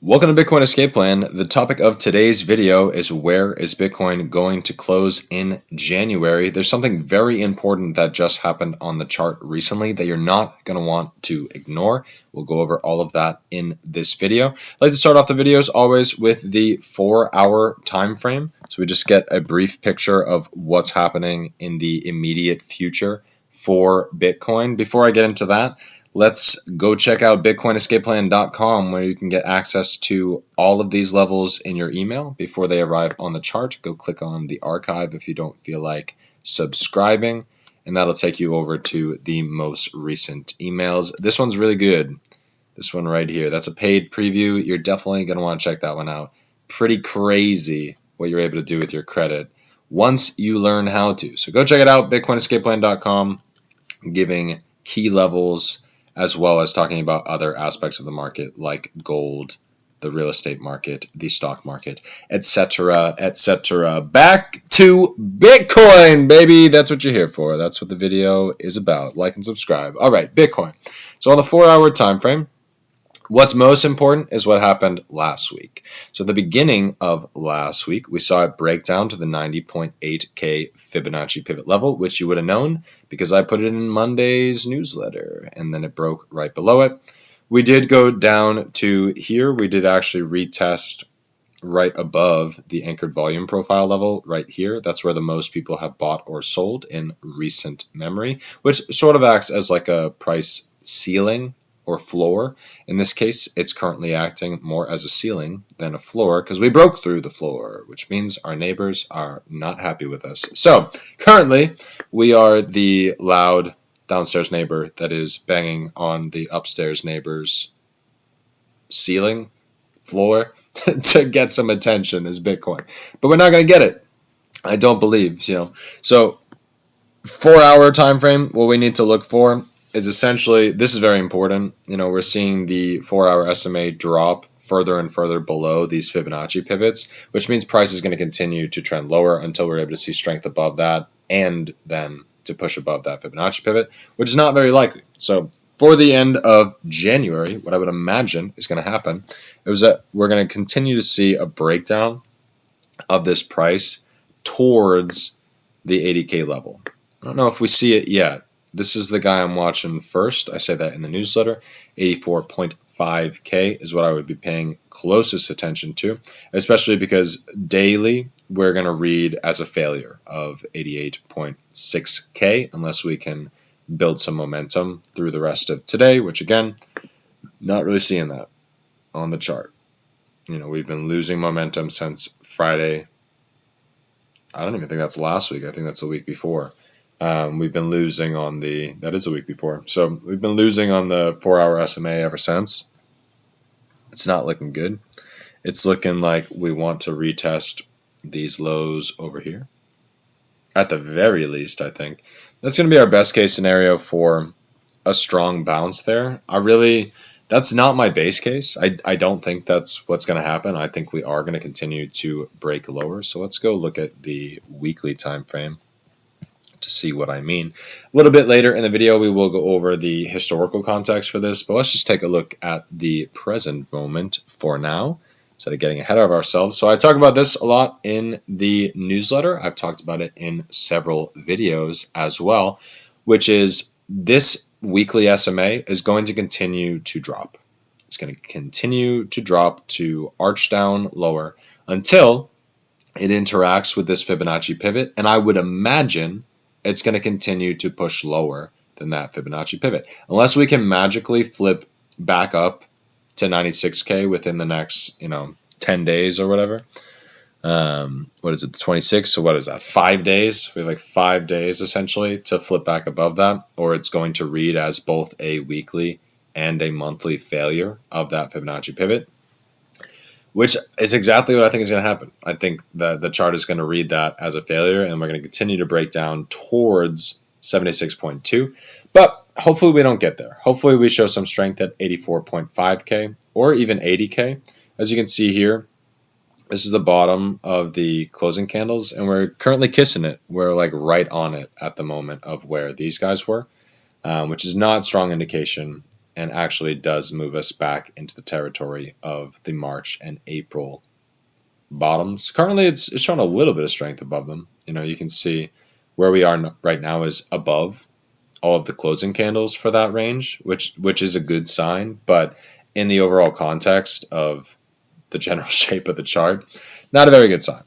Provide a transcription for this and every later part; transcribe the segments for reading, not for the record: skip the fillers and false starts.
Welcome to Bitcoin Escape Plan. The topic of today's video is where is Bitcoin going to close in January? There's something very important that just happened on the chart recently that you're not going to want to ignore. We'll go over all of that in this video. I'd like to start off the videos always with the 4-hour time frame. So we just get a brief picture of what's happening in the immediate future for Bitcoin. Before I get into that, let's go check out bitcoinescapeplan.com where you can get access to all of these levels in your email before they arrive on the chart. Go click on the archive if you don't feel like subscribing, and that'll take you over to the most recent emails. This one's really good. This one right here. That's a paid preview. You're definitely going to want to check that one out. Pretty crazy what you're able to do with your credit once you learn how to. So go check it out, bitcoinescapeplan.com, giving key levels as well as talking about other aspects of the market like gold, the real estate market, the stock market, etc., etc. Back to Bitcoin, baby. That's what you're here for. That's what the video is about. Like and subscribe. All right, Bitcoin. So on the 4-hour time frame, what's most important is what happened last week. So at the beginning of last week, we saw it break down to the 90.8K Fibonacci pivot level, which you would have known because I put it in Monday's newsletter, and then it broke right below it. We did go down to here. We did actually retest right above the anchored volume profile level right here. That's where the most people have bought or sold in recent memory, which sort of acts as like a price ceiling or floor. In this case, it's currently acting more as a ceiling than a floor because we broke through the floor, which means our neighbors are not happy with us. So currently, we are the loud downstairs neighbor that is banging on the upstairs neighbor's ceiling, floor, to get some attention as Bitcoin. But we're not going to get it. I don't believe, So 4-hour time frame, what we need to look for is essentially, this is very important. We're seeing the 4-hour SMA drop further and further below these Fibonacci pivots, which means price is going to continue to trend lower until we're able to see strength above that and then to push above that Fibonacci pivot, which is not very likely. So for the end of January, what I would imagine is going to happen is that we're going to continue to see a breakdown of this price towards the 80K level. I don't know if we see it yet. This is the guy I'm watching first. I say that in the newsletter. 84.5K is what I would be paying closest attention to, especially because daily we're going to read as a failure of 88.6K unless we can build some momentum through the rest of today, which again, not really seeing that on the chart. We've been losing momentum since Friday. I don't even think that's last week. I think that's the week before. We've been losing on that is a week before. So we've been losing on the 4-hour SMA ever since. It's not looking good. It's looking like we want to retest these lows over here. At the very least, I think. That's going to be our best case scenario for a strong bounce there. That's not my base case. I don't think that's what's going to happen. I think we are going to continue to break lower. So let's go look at the weekly time frame to see what I mean. A little bit later in the video, we will go over the historical context for this, but let's just take a look at the present moment for now, instead of getting ahead of ourselves. So I talk about this a lot in the newsletter. I've talked about it in several videos as well, which is this weekly SMA is going to continue to drop. It's going to continue to drop to arch down lower until it interacts with this Fibonacci pivot, and I would imagine it's going to continue to push lower than that Fibonacci pivot. Unless we can magically flip back up to 96K within the next, 10 days or whatever. What is it, 26? So what is that, 5 days? We have like 5 days essentially to flip back above that, or it's going to read as both a weekly and a monthly failure of that Fibonacci pivot, which is exactly what I think is going to happen. I think that the chart is going to read that as a failure, and we're going to continue to break down towards 76.2. But hopefully we don't get there. Hopefully we show some strength at 84.5K or even 80K. As you can see here, this is the bottom of the closing candles, and we're currently kissing it. We're like right on it at the moment of where these guys were, which is not strong indication and actually does move us back into the territory of the March and April bottoms. Currently, it's showing a little bit of strength above them. You can see where we are right now is above all of the closing candles for that range, which is a good sign. But in the overall context of the general shape of the chart, not a very good sign.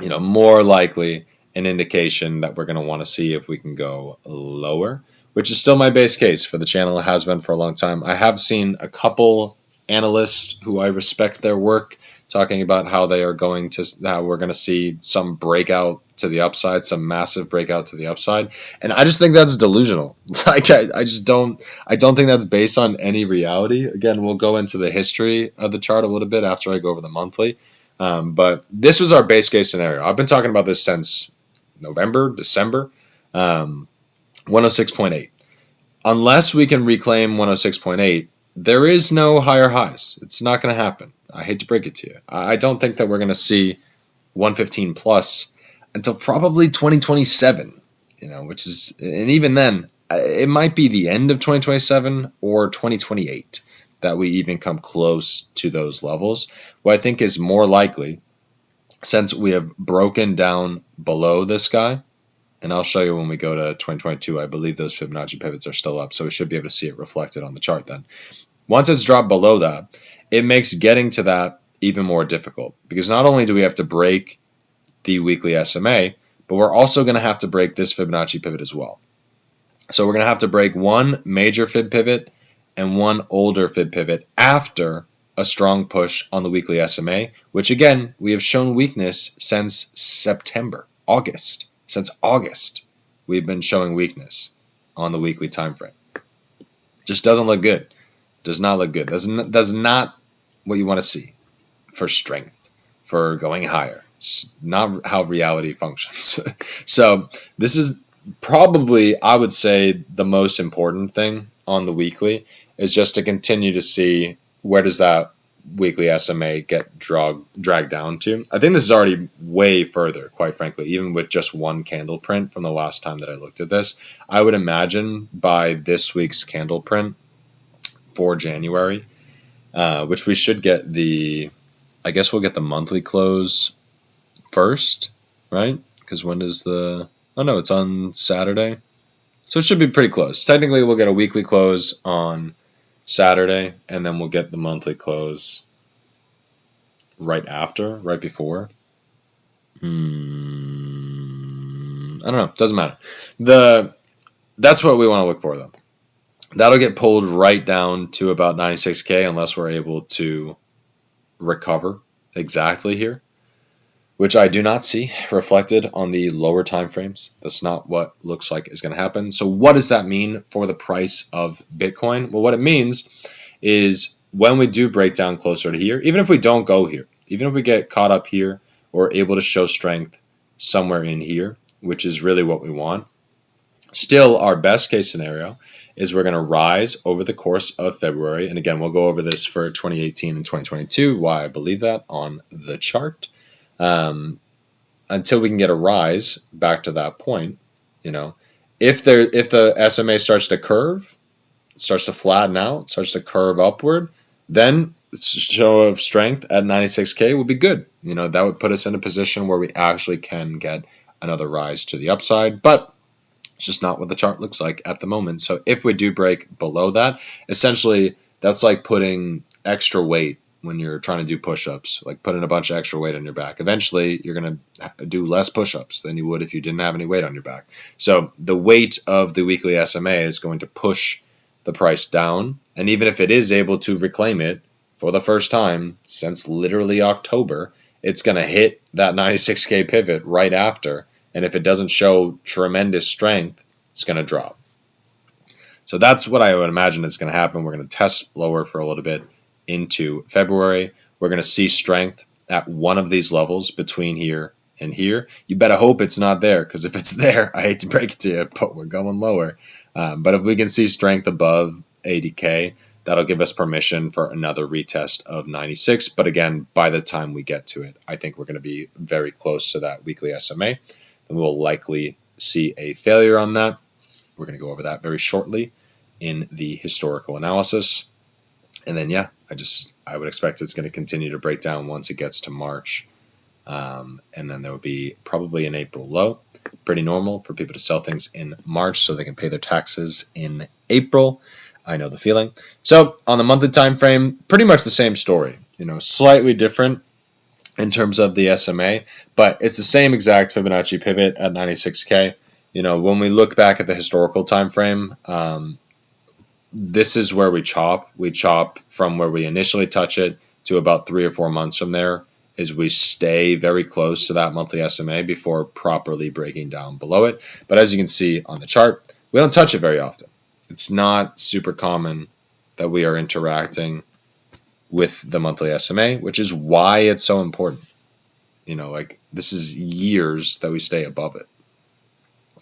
More likely an indication that we're going to want to see if we can go lower, which is still my base case for the channel. It has been for a long time. I have seen a couple analysts who I respect their work talking about how we're going to see some breakout to the upside, some massive breakout to the upside. And I just think that's delusional. I don't think that's based on any reality. Again, we'll go into the history of the chart a little bit after I go over the monthly. But this was our base case scenario. I've been talking about this since November, December, 106.8. Unless we can reclaim 106.8, there is no higher highs. It's not going to happen. I hate to break it to you. I don't think that we're going to see 115 plus until probably 2027, which is, and even then, it might be the end of 2027 or 2028 that we even come close to those levels. What I think is more likely, since we have broken down below this guy, and I'll show you when we go to 2022, I believe those Fibonacci pivots are still up, so we should be able to see it reflected on the chart then. Once it's dropped below that, it makes getting to that even more difficult, because not only do we have to break the weekly SMA, but we're also going to have to break this Fibonacci pivot as well. So we're going to have to break one major Fib pivot and one older Fib pivot after a strong push on the weekly SMA, which again, we have shown weakness since August. Since August, we've been showing weakness on the weekly time frame. Just doesn't look good. Does not look good. Does not what you want to see for strength, for going higher. It's not how reality functions. So this is probably, I would say, the most important thing on the weekly is just to continue to see where does that weekly SMA get dragged down to. I think this is already way further, quite frankly, even with just one candle print from the last time that I looked at this. I would imagine by this week's candle print for January, which we should get I guess we'll get the monthly close first, right? Because when is it's on Saturday. So it should be pretty close. Technically, we'll get a weekly close on Saturday, and then we'll get the monthly close right before. I don't know. Doesn't matter. That's what we want to look for, though. That'll get pulled right down to about 96K unless we're able to recover exactly here, which I do not see reflected on the lower time frames. That's not what looks like is going to happen. So what does that mean for the price of Bitcoin? Well, what it means is when we do break down closer to here, even if we don't go here, even if we get caught up here or able to show strength somewhere in here, which is really what we want, still our best case scenario is we're going to rise over the course of February. And again, we'll go over this for 2018 and 2022, why I believe that on the chart. Until we can get a rise back to that point, if the SMA starts to curve, starts to flatten out, starts to curve upward, then show of strength at 96K will be good. That would put us in a position where we actually can get another rise to the upside, but it's just not what the chart looks like at the moment. So if we do break below that, essentially that's like putting extra weight when you're trying to do push-ups, like putting a bunch of extra weight on your back. Eventually, you're going to do less push-ups than you would if you didn't have any weight on your back. So the weight of the weekly SMA is going to push the price down. And even if it is able to reclaim it for the first time since literally October, it's going to hit that 96K pivot right after. And if it doesn't show tremendous strength, it's going to drop. So that's what I would imagine is going to happen. We're going to test lower for a little bit into February. We're going to see strength at one of these levels between here and here. You better hope it's not there, because if it's there, I hate to break it to you, but we're going lower. But if we can see strength above 80K, that'll give us permission for another retest of 96. But again, by the time we get to it, I think we're going to be very close to that weekly SMA. And we'll likely see a failure on that. We're going to go over that very shortly. in the historical analysis. And then, yeah, I would expect it's going to continue to break down once it gets to March. And then there will be probably an April low. Pretty normal for people to sell things in March so they can pay their taxes in April. I know the feeling. So on the monthly time frame, pretty much the same story. Slightly different in terms of the SMA, but it's the same exact Fibonacci pivot at 96K. When we look back at the historical time frame, this is where we chop. We chop from where we initially touch it to about 3 or 4 months from there is we stay very close to that monthly SMA before properly breaking down below it. But as you can see on the chart, we don't touch it very often. It's not super common that we are interacting with the monthly SMA, which is why it's so important. This is years that we stay above it.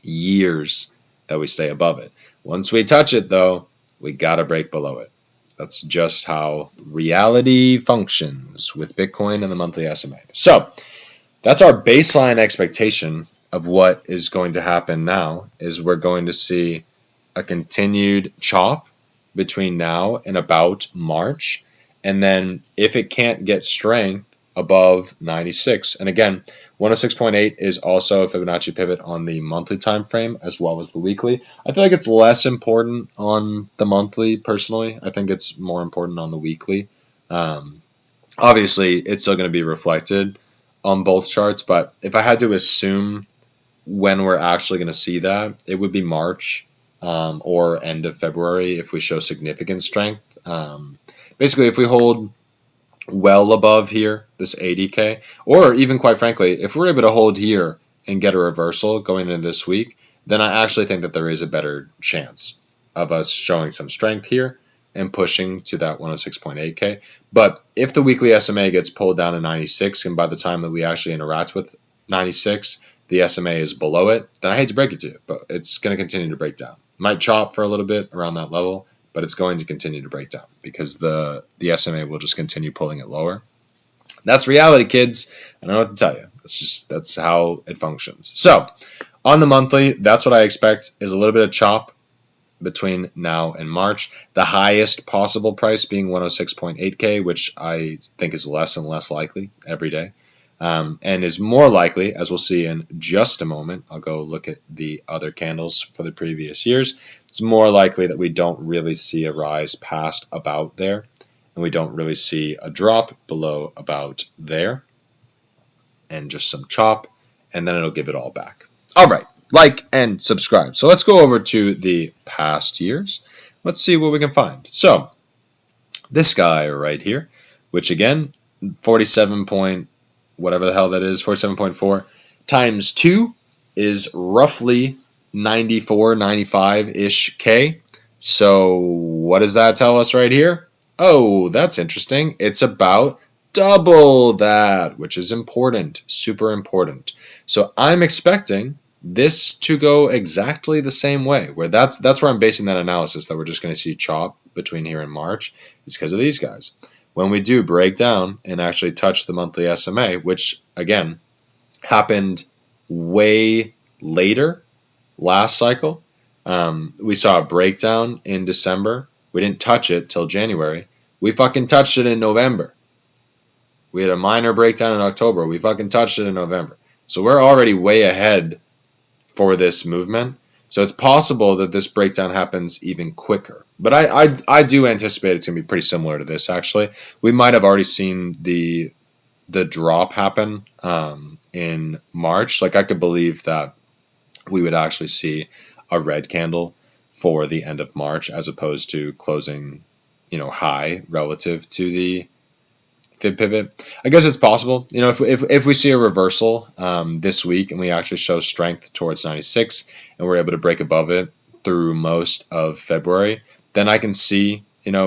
Years that we stay above it. Once we touch it, though, we got to break below it. That's just how reality functions with Bitcoin and the monthly SMA. So that's our baseline expectation of what is going to happen now is we're going to see a continued chop between now and about March. And then if it can't get strength above 96, and again, 106.8 is also a Fibonacci pivot on the monthly time frame as well as the weekly. I feel like it's less important on the monthly personally. I think it's more important on the weekly. Obviously, it's still going to be reflected on both charts, but if I had to assume when we're actually going to see that, it would be March or end of February if we show significant strength. Basically, if we hold well above here, this 80K, or even quite frankly, if we're able to hold here and get a reversal going into this week, then I actually think that there is a better chance of us showing some strength here and pushing to that 106.8K. But if the weekly SMA gets pulled down to 96, and by the time that we actually interact with 96, the SMA is below it, then I hate to break it to you, but it's going to continue to break down. Might chop for a little bit around that level, but it's going to continue to break down because the SMA will just continue pulling it lower. That's reality, kids. I don't know what to tell you. That's how it functions. So on the monthly, that's what I expect is a little bit of chop between now and March. The highest possible price being 106.8K, which I think is less and less likely every day. And is more likely, as we'll see in just a moment, I'll go look at the other candles for the previous years. It's more likely that we don't really see a rise past about there, and we don't really see a drop below about there, and just some chop, and then it'll give it all back. All right, like and subscribe. So let's go over to the past years. Let's see what we can find. So this guy right here, which again, 47 point, whatever the hell that is, 47.4 times 2 is roughly 94, 95-ish K. So what does that tell us right here? Oh, that's interesting. It's about double that, which is important, super important. So I'm expecting this to go exactly the same way, where that's where I'm basing that analysis that we're just going to see chop between here and March is because of these guys. When we do break down and actually touch the monthly SMA, which again happened way later last cycle, we saw a breakdown in December. We didn't touch it till January. We fucking touched it in November. We had a minor breakdown in October. We fucking touched it in November. So we're already way ahead for this movement. So it's possible that this breakdown happens even quicker. But I do anticipate it's going to be pretty similar to this, actually. We might have already seen the drop happen in March. Like, I could believe that we would actually see a red candle for the end of March as opposed to closing, high relative to the fib pivot. I guess it's possible. If we see a reversal this week and we actually show strength towards 96 and we're able to break above it through most of February, then I can see,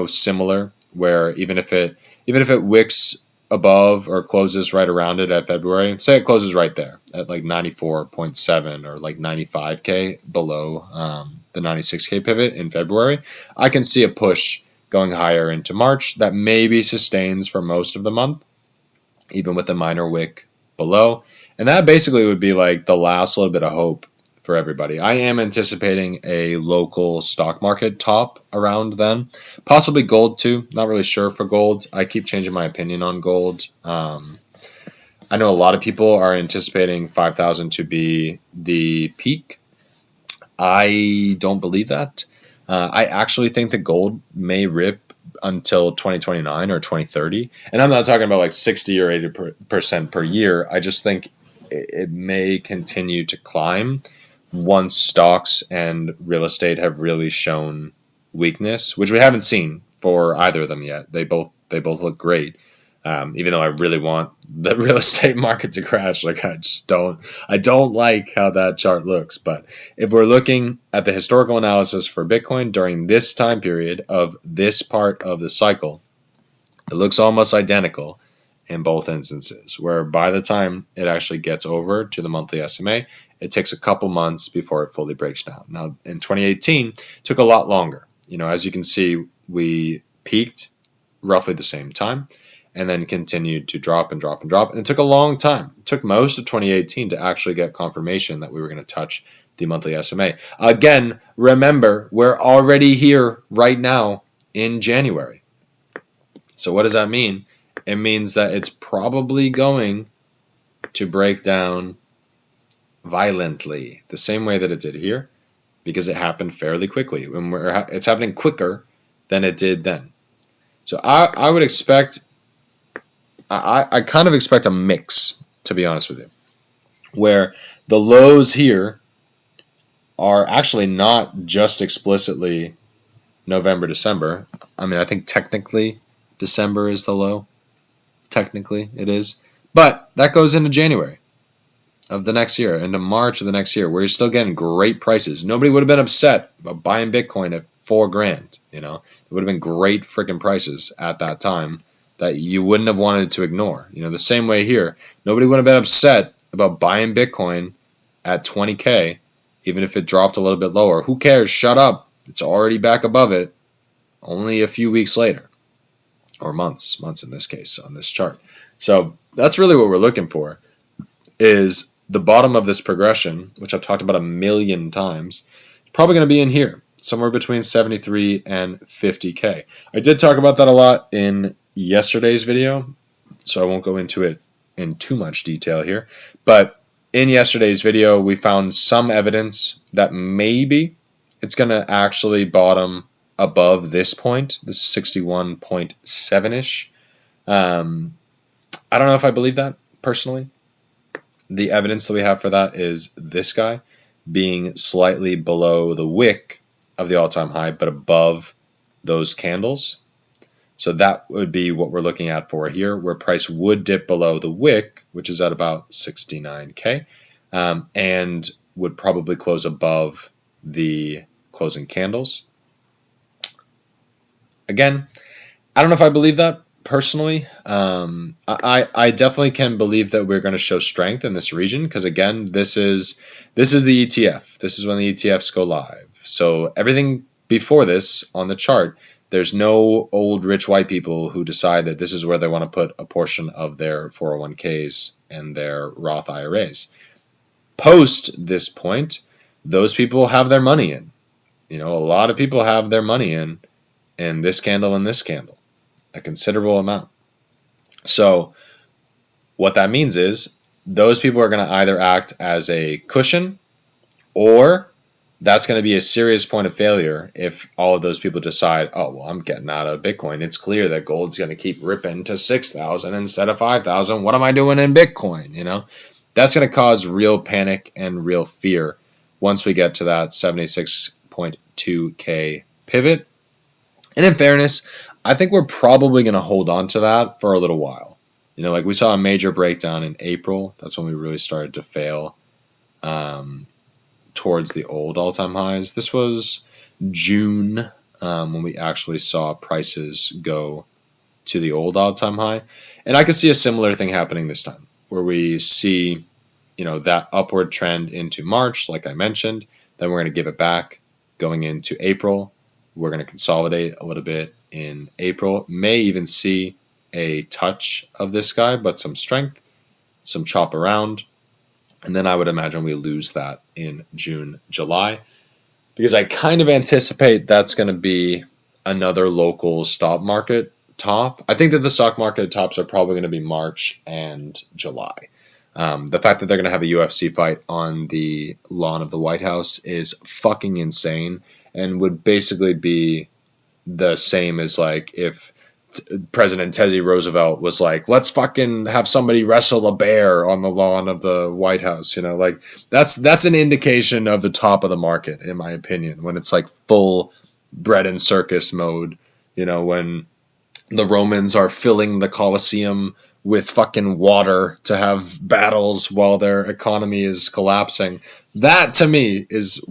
similar where even if it wicks above or closes right around it at February, say it closes right there at like 94.7 or like 95K below the 96K pivot in February, I can see a push going higher into March that maybe sustains for most of the month, even with the minor wick below. And that basically would be like the last little bit of hope for everybody. I am anticipating a local stock market top around then, possibly gold too. Not really sure for gold. I keep changing my opinion on gold. I know a lot of people are anticipating 5,000 to be the peak. I don't believe that. I actually think that gold may rip until 2029 or 2030. And I'm not talking about like 60 or 80% per year. I just think it may continue to climb once stocks and real estate have really shown weakness, which we haven't seen for either of them yet. They both look great. Even though I really want the real estate market to crash, like I don't like how that chart looks. But if we're looking at the historical analysis for Bitcoin during this time period of this part of the cycle, it looks almost identical in both instances, where by the time it actually gets over to the monthly SMA, it takes a couple months before it fully breaks down. Now, in 2018, it took a lot longer. As you can see, we peaked roughly the same time and then continued to drop and drop and drop. And it took a long time. It took most of 2018 to actually get confirmation that we were going to touch the monthly SMA. Again, remember, we're already here right now in January. So what does that mean? It means that it's probably going to break down violently, the same way that it did here, because it happened fairly quickly. It's happening quicker than it did then. So I would expect, I kind of expect a mix, to be honest with you, where the lows here are actually not just explicitly November, December. I mean, I think technically December is the low. Technically it is. But that goes into January of the next year, into March of the next year, where you're still getting great prices. Nobody would have been upset about buying Bitcoin at $4,000. It would have been great freaking prices at that time that you wouldn't have wanted to ignore. The same way here, nobody would have been upset about buying Bitcoin at 20K, even if it dropped a little bit lower. Who cares? Shut up. It's already back above it only a few weeks later, or months in this case on this chart. So that's really what we're looking for, is the bottom of this progression, which I've talked about a million times, probably going to be in here, somewhere between 73 and 50K. I did talk about that a lot in yesterday's video, so I won't go into it in too much detail here. But in yesterday's video, we found some evidence that maybe it's going to actually bottom above this point, this 61.7-ish. I don't know if I believe that, personally. The evidence that we have for that is this guy being slightly below the wick of the all-time high, but above those candles. So that would be what we're looking at for here, where price would dip below the wick, which is at about 69K, and would probably close above the closing candles. Again, I don't know if I believe that personally. I definitely can believe that we're going to show strength in this region, because again, this is the ETF. This is when the ETFs go live. So everything before this on the chart, there's no old rich white people who decide that this is where they want to put a portion of their 401ks and their Roth IRAs. Post this point, those people have their money in. A lot of people have their money in this candle and this candle, a considerable amount. So what that means is those people are going to either act as a cushion, or that's going to be a serious point of failure if all of those people decide, oh, well, I'm getting out of Bitcoin. It's clear that gold's going to keep ripping to 6,000 instead of 5,000. What am I doing in Bitcoin? That's going to cause real panic and real fear once we get to that 76.2K pivot. And in fairness, I think we're probably going to hold on to that for a little while. Like we saw a major breakdown in April. That's when we really started to fail towards the old all-time highs. This was June when we actually saw prices go to the old all-time high. And I could see a similar thing happening this time, where we see, that upward trend into March, like I mentioned. Then we're going to give it back going into April. We're going to consolidate a little bit in April. May even see a touch of this guy, but some strength, some chop around. And then I would imagine we lose that in June, July, because I kind of anticipate that's going to be another local stock market top. I think that the stock market tops are probably going to be March and July. The fact that they're going to have a UFC fight on the lawn of the White House is fucking insane and would basically be the same as like if President Teddy Roosevelt was like, let's fucking have somebody wrestle a bear on the lawn of the White House. Like that's an indication of the top of the market, in my opinion, when it's like full bread and circus mode, when the Romans are filling the Colosseum with fucking water to have battles while their economy is collapsing. That to me is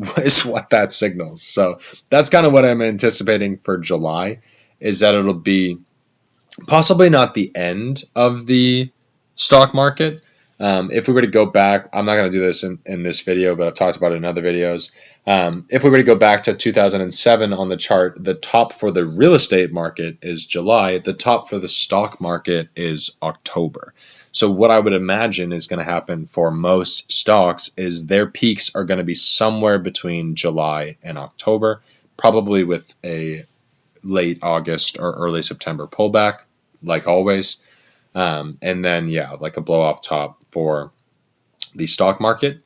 what that signals. So that's kind of what I'm anticipating for July, is that it'll be possibly not the end of the stock market. If we were to go back, I'm not going to do this in this video, but I've talked about it in other videos. If we were to go back to 2007 on the chart, the top for the real estate market is July. The top for the stock market is October. So what I would imagine is going to happen for most stocks is their peaks are going to be somewhere between July and October, probably with a late August or early September pullback, like always. And then, like a blow off top for the stock market.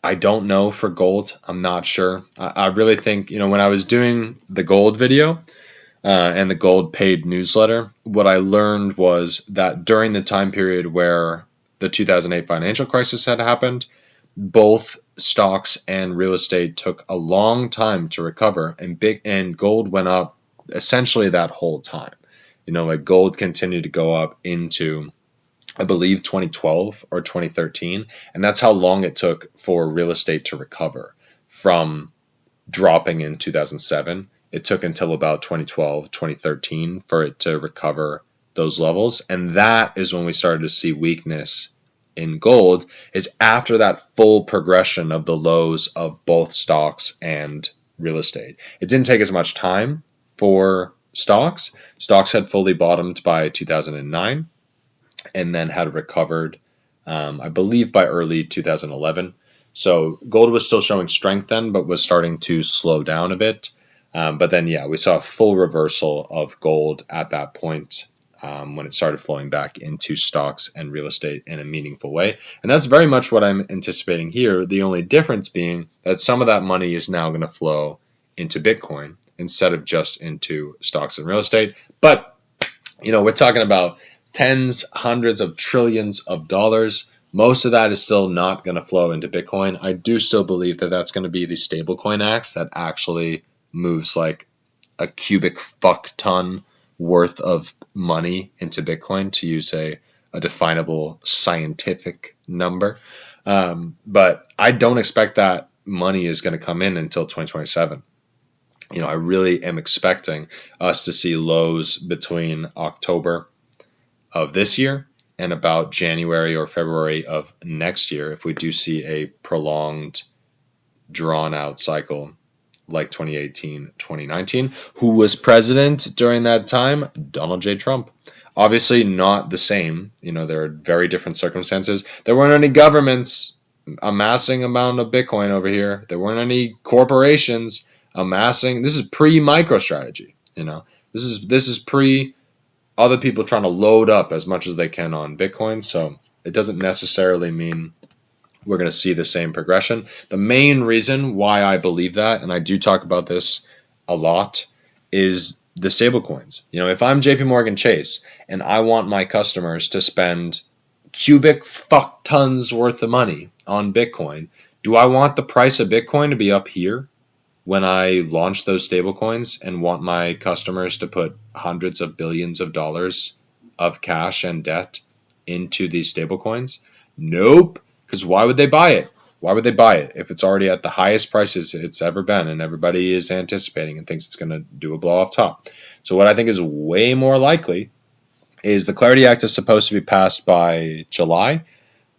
I don't know for gold. I'm not sure. I really think, when I was doing the gold video and the gold paid newsletter, what I learned was that during the time period where the 2008 financial crisis had happened, both stocks and real estate took a long time to recover, and gold went up essentially that whole time. Like gold continued to go up into, I believe, 2012 or 2013. And that's how long it took for real estate to recover from dropping in 2007. It took until about 2012, 2013 for it to recover those levels. And that is when we started to see weakness in gold, is after that full progression of the lows of both stocks and real estate. It didn't take as much time for stocks. Stocks had fully bottomed by 2009 and then had recovered, I believe, by early 2011. So gold was still showing strength then, but was starting to slow down a bit. But then, we saw a full reversal of gold at that point when it started flowing back into stocks and real estate in a meaningful way. And that's very much what I'm anticipating here. The only difference being that some of that money is now going to flow into Bitcoin instead of just into stocks and real estate. But, we're talking about tens, hundreds of trillions of dollars. Most of that is still not going to flow into Bitcoin. I do still believe that that's going to be the stablecoin axe that actually moves like a cubic fuck ton worth of money into Bitcoin, to use a definable scientific number. But I don't expect that money is going to come in until 2027. I really am expecting us to see lows between October of this year and about January or February of next year, if we do see a prolonged, drawn out cycle like 2018, 2019. Who was president during that time? Donald J. Trump. Obviously not the same. There are very different circumstances. There weren't any governments amassing amount of Bitcoin over here. There weren't any corporations amassing. This is pre-MicroStrategy. This is pre other people trying to load up as much as they can on Bitcoin. So it doesn't necessarily mean we're going to see the same progression. The main reason why I believe that, and I do talk about this a lot, is the stablecoins. If I'm JP Morgan Chase and I want my customers to spend cubic fuck tons worth of money on Bitcoin, do I want the price of Bitcoin to be up here when I launch those stablecoins and want my customers to put hundreds of billions of dollars of cash and debt into these stablecoins? Nope. Because why would they buy it? Why would they buy it if it's already at the highest prices it's ever been and everybody is anticipating and thinks it's going to do a blow off top? So what I think is way more likely is the Clarity Act is supposed to be passed by July.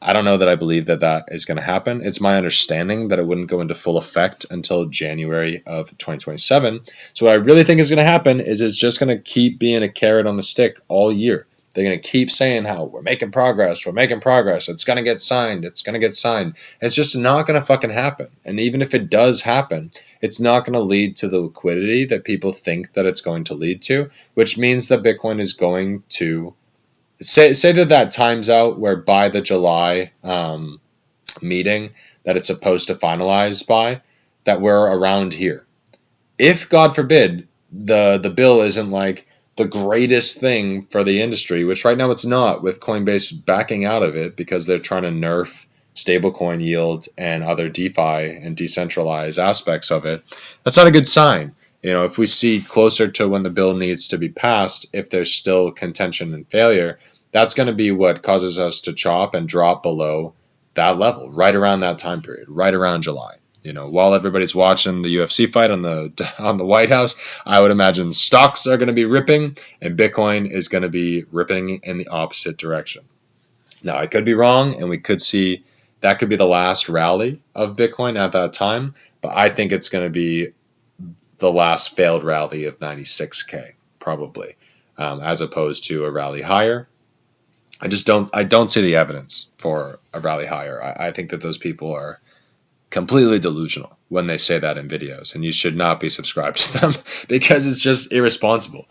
I don't know that I believe that that is going to happen. It's my understanding that it wouldn't go into full effect until January of 2027. So what I really think is going to happen is it's just going to keep being a carrot on the stick all year. They're going to keep saying how we're making progress, it's going to get signed, it's just not going to fucking happen. And even if it does happen, it's not going to lead to the liquidity that people think that it's going to lead to, which means that Bitcoin is going to say that times out where by the July meeting that it's supposed to finalize by, that we're around here. If, God forbid, the bill isn't like the greatest thing for the industry, which right now it's not, with Coinbase backing out of it because they're trying to nerf stablecoin yield and other DeFi and decentralized aspects of it, that's not a good sign. If we see closer to when the bill needs to be passed, if there's still contention and failure, that's going to be what causes us to chop and drop below that level, right around that time period, right around July. While everybody's watching the UFC fight on the White House, I would imagine stocks are going to be ripping and Bitcoin is going to be ripping in the opposite direction. Now, I could be wrong, and we could see that could be the last rally of Bitcoin at that time, but I think it's going to be the last failed rally of 96K, probably, as opposed to a rally higher. I don't see the evidence for a rally higher. I think that those people are completely delusional when they say that in videos, and you should not be subscribed to them because it's just irresponsible.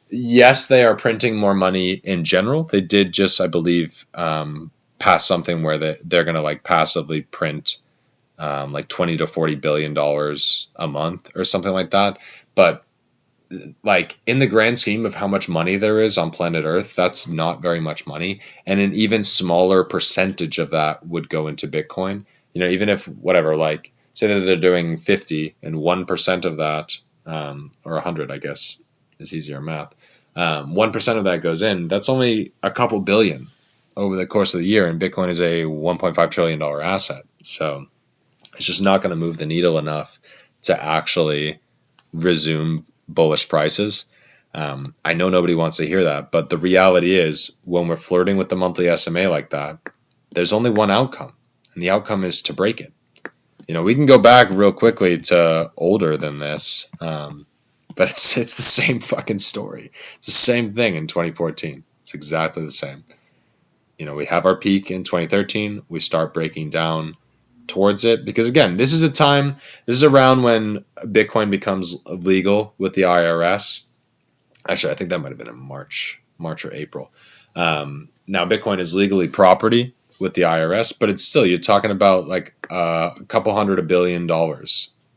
Yes, they are printing more money in general. They did just, I believe, pass something where they're going to like passively print like $20 to $40 billion a month or something like that. But like in the grand scheme of how much money there is on planet Earth, that's not very much money. And an even smaller percentage of that would go into Bitcoin. Even if whatever, like say that they're doing 50 and 1% of that, or 100, I guess is easier math. 1% of that goes in, that's only a couple billion over the course of the year. And Bitcoin is a $1.5 trillion asset. So it's just not going to move the needle enough to actually resume bullish prices. I know nobody wants to hear that, but the reality is when we're flirting with the monthly SMA like that, there's only one outcome, and the outcome is to break it. We can go back real quickly to older than this, but it's the same fucking story. It's the same thing in 2014. It's exactly the same. We have our peak in 2013. We start breaking down towards it because, again, this is around when Bitcoin becomes legal with the IRS. Actually, I think that might have been in March or April. Now Bitcoin is legally property with the IRS, but it's still, you're talking about like a couple $100 billion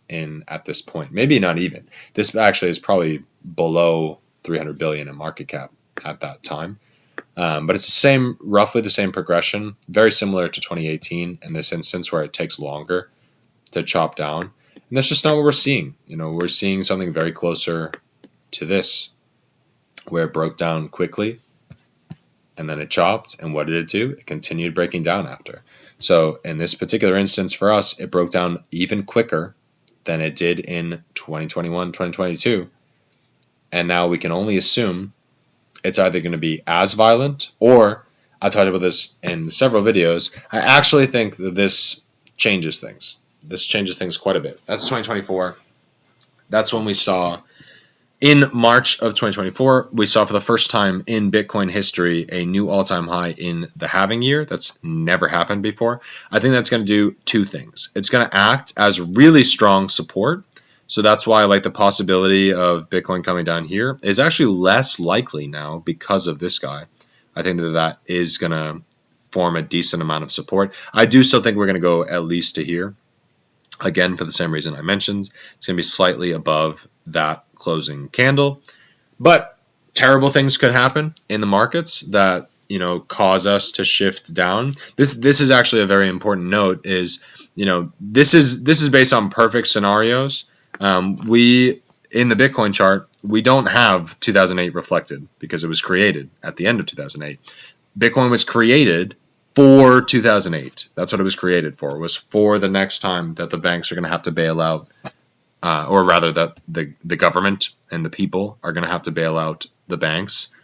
in at this point. Maybe not even. This actually is probably below 300 billion in market cap at that time. But it's roughly the same progression, very similar to 2018 in this instance where it takes longer to chop down. And that's just not what we're seeing. We're seeing something very closer to this, where it broke down quickly and then it chopped. And what did it do? It continued breaking down after. So in this particular instance for us, it broke down even quicker than it did in 2021, 2022. And now we can only assume it's either going to be as violent, or I've talked about this in several videos. I actually think that this changes things. This changes things quite a bit. That's 2024. That's when we saw, in March of 2024, we saw for the first time in Bitcoin history a new all-time high in the halving year. That's never happened before. I think that's going to do two things. It's going to act as really strong support. So that's why the possibility of Bitcoin coming down here is actually less likely now because of this guy. I think that is going to form a decent amount of support. I do still think we're going to go at least to here. Again, for the same reason I mentioned, it's going to be slightly above that closing candle. But terrible things could happen in the markets that, cause us to shift down. This is actually a very important note is, this is based on perfect scenarios. We, in the Bitcoin chart, we don't have 2008 reflected because it was created at the end of 2008. Bitcoin was created for 2008. That's what it was created for. It was for the next time that the banks are going to have to bail out, or rather that the government and the people are going to have to bail out the banks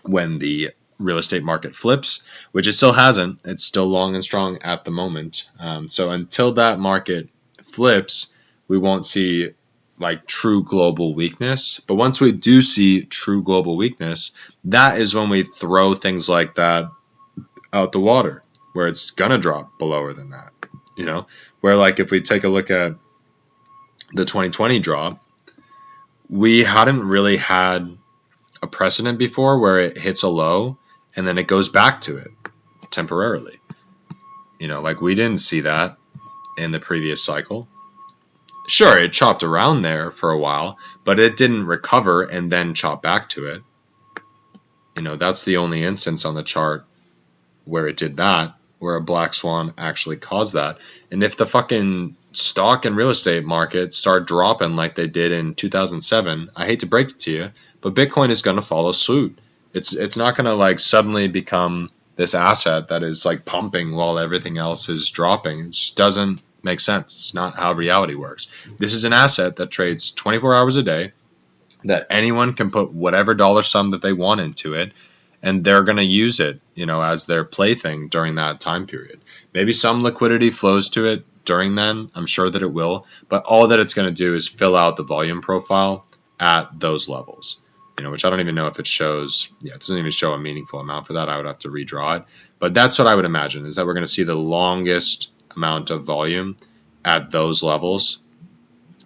when the real estate market flips, which it still hasn't. It's still long and strong at the moment. So until that market flips, we won't see like true global weakness. But once we do see true global weakness, that is when we throw things like that out the water, where it's gonna drop below than that. Where like if we take a look at the 2020 drop, we hadn't really had a precedent before where it hits a low and then it goes back to it temporarily. Like we didn't see that in the previous cycle. Sure, it chopped around there for a while, but it didn't recover and then chop back to it. That's the only instance on the chart where it did that, where a black swan actually caused that. And if the fucking stock and real estate market start dropping like they did in 2007, I hate to break it to you, but Bitcoin is going to follow suit. It's not going to like suddenly become this asset that is like pumping while everything else is dropping. It just doesn't make sense. It's not how reality works. This is an asset that trades 24 hours a day, that anyone can put whatever dollar sum that they want into it, and they're going to use it, as their plaything during that time period. Maybe some liquidity flows to it during then. I'm sure that it will, but all that it's going to do is fill out the volume profile at those levels, which I don't even know if it shows. Yeah, it doesn't even show a meaningful amount for that. I would have to redraw it, but that's what I would imagine, is that we're going to see the longest amount of volume at those levels.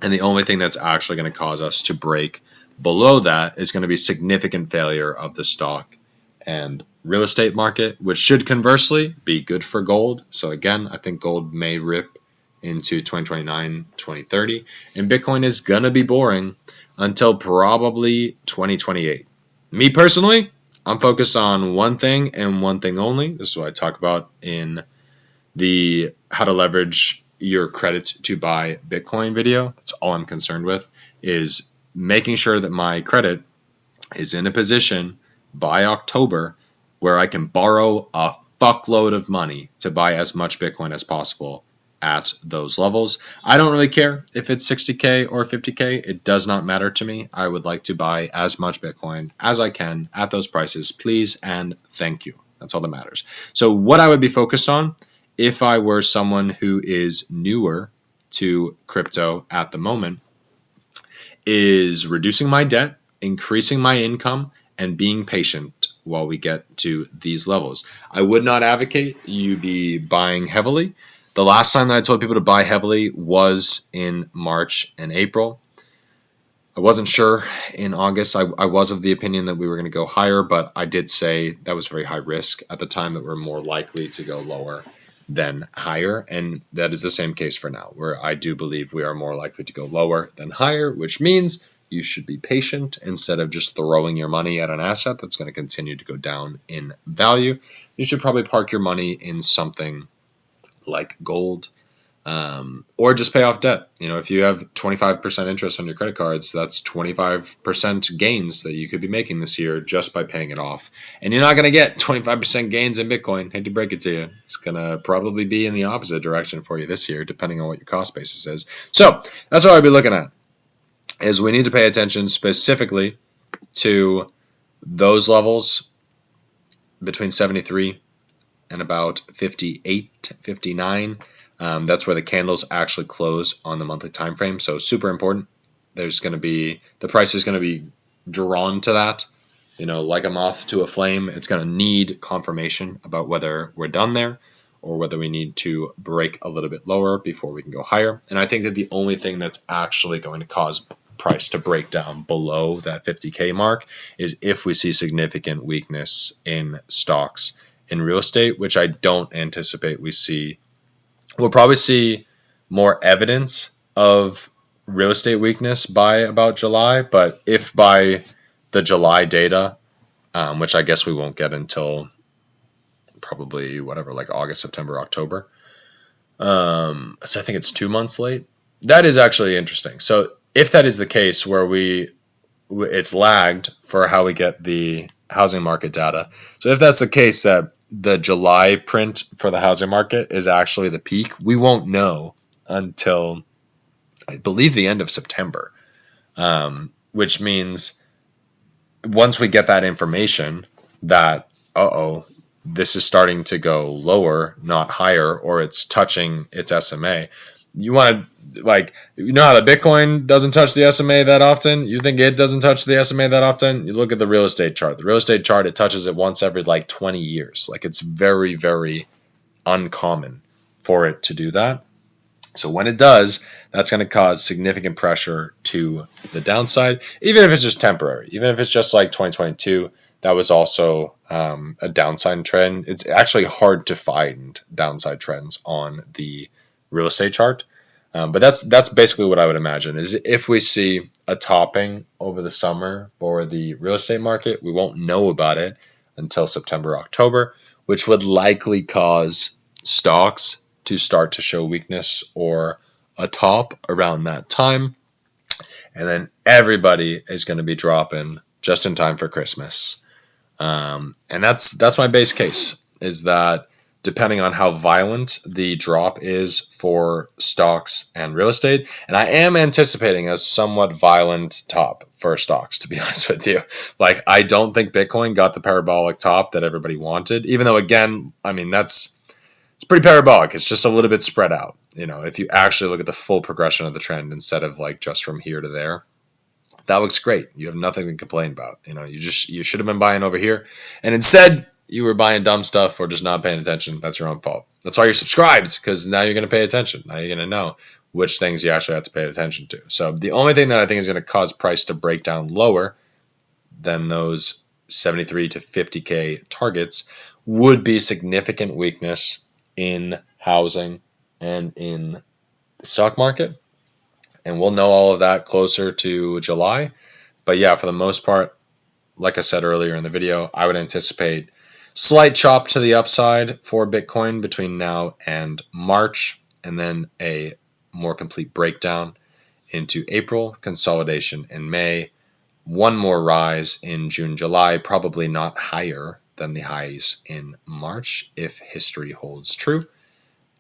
And the only thing that's actually going to cause us to break below that is going to be significant failure of the stock and real estate market, which should conversely be good for gold. So again, I think gold may rip into 2029, 2030, and Bitcoin is going to be boring until probably 2028. Me personally, I'm focused on one thing and one thing only. This is what I talk about in the how to leverage your credit to buy Bitcoin video. That's all I'm concerned with, is making sure that my credit is in a position by October where I can borrow a fuckload of money to buy as much Bitcoin as possible at those levels. I don't really care if it's 60K or 50K. It does not matter to me. I would like to buy as much Bitcoin as I can at those prices, please and thank you. That's all that matters. So what I would be focused on if I were someone who is newer to crypto at the moment is reducing my debt, increasing my income, and being patient while we get to these levels. I would not advocate you be buying heavily. The last time that I told people to buy heavily was in March and April. I wasn't sure in August. I was of the opinion that we were going to go higher, but I did say that was very high risk at the time, that we're more likely to go lower than higher. And that is the same case for now, where I do believe we are more likely to go lower than higher, which means you should be patient instead of just throwing your money at an asset that's going to continue to go down in value. You should probably park your money in something like gold, or just pay off debt. If you have 25% interest on your credit cards, that's 25% gains that you could be making this year just by paying it off. And you're not going to get 25% gains in Bitcoin. Hate to break it to you. It's going to probably be in the opposite direction for you this year, depending on what your cost basis is. So that's what I'd be looking at, is we need to pay attention specifically to those levels between 73 and about 58, 59. That's where the candles actually close on the monthly time frame. So super important. There's going to be, the price is going to be drawn to that, like a moth to a flame. It's going to need confirmation about whether we're done there or whether we need to break a little bit lower before we can go higher. And I think that the only thing that's actually going to cause price to break down below that 50K mark is if we see significant weakness in stocks in real estate, which I don't anticipate we see. We'll probably see more evidence of real estate weakness by about July, but if by the July data, which I guess we won't get until probably like August, September, October. So I think it's 2 months late. That is actually interesting. So if that is the case, where it's lagged for how we get the housing market data. So if that's the case, that the July print for the housing market is actually the peak, we won't know until, I believe, the end of September, which means once we get that information that, this is starting to go lower, not higher, or it's touching its SMA, you want to, like, you know how the Bitcoin doesn't touch the SMA that often? You think it doesn't touch the SMA that often? You look at the real estate chart. The real estate chart, it touches it once every like 20 years. Like, it's very, very uncommon for it to do that. So when it does, that's going to cause significant pressure to the downside, even if it's just temporary. Even if it's just like 2022, that was also a downside trend. It's actually hard to find downside trends on the real estate chart. But that's basically what I would imagine is if we see a topping over the summer for the real estate market, we won't know about it until September, October, which would likely cause stocks to start to show weakness or a top around that time. And then everybody is going to be dropping just in time for Christmas. And that's my base case, is that depending on how violent the drop is for stocks and real estate, and I am anticipating a somewhat violent top for stocks, to be honest with you. Like, I don't think Bitcoin got the parabolic top that everybody wanted, even though, again, I mean, it's pretty parabolic. It's just a little bit spread out. You know, if you actually look at the full progression of the trend instead of like just from here to there, that looks great. You have nothing to complain about. You know, you should have been buying over here, and instead you were buying dumb stuff or just not paying attention. That's your own fault. That's why you're subscribed, because now you're going to pay attention. Now you're going to know which things you actually have to pay attention to. So the only thing that I think is going to cause price to break down lower than those 73 to 50K targets would be significant weakness in housing and in the stock market. And we'll know all of that closer to July. But yeah, for the most part, like I said earlier in the video, I would anticipate slight chop to the upside for Bitcoin between now and March, and then a more complete breakdown into April, consolidation in May, one more rise in June, July, probably not higher than the highs in March if history holds true.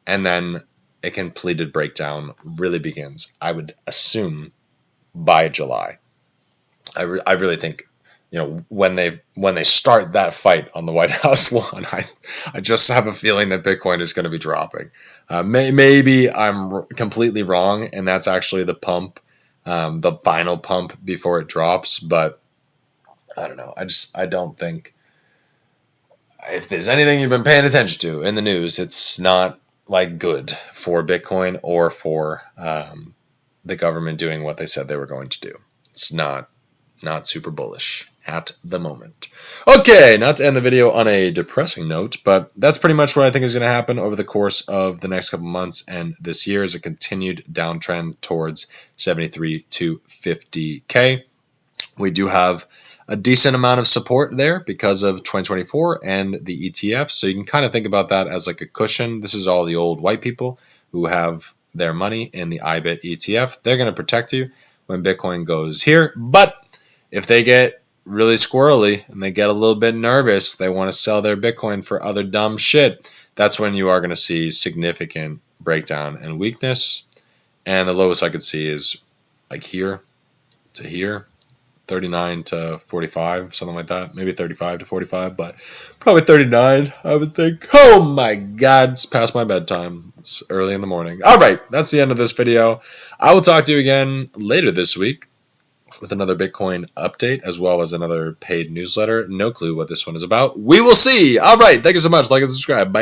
And then a completed breakdown really begins, I would assume, by July. I really think, you know, when they start that fight on the White House lawn, I just have a feeling that Bitcoin is going to be dropping. Maybe I'm completely wrong, and that's actually the pump, the final pump before it drops. But I don't know. I don't think, if there's anything you've been paying attention to in the news, it's not like good for Bitcoin or for the government doing what they said they were going to do. It's not super bullish at the moment. Okay, not to end the video on a depressing note, but that's pretty much what I think is going to happen over the course of the next couple months and this year, is a continued downtrend towards 73 to 50K. We do have a decent amount of support there because of 2024 and the ETF. So you can kind of think about that as like a cushion. This is all the old white people who have their money in the IBIT ETF. They're going to protect you when Bitcoin goes here. But if they get really squirrely and they get a little bit nervous, they want to sell their Bitcoin for other dumb shit, that's when you are going to see significant breakdown and weakness. And the lowest I could see is like here to here. 39 to 45, something like that. Maybe 35 to 45, but probably 39, I would think. Oh my God, it's past my bedtime. It's early in the morning. All right, that's the end of this video. I will talk to you again later this week with another Bitcoin update, as well as another paid newsletter. No clue what this one is about. We will see. All right, thank you so much. Like and subscribe. Bye.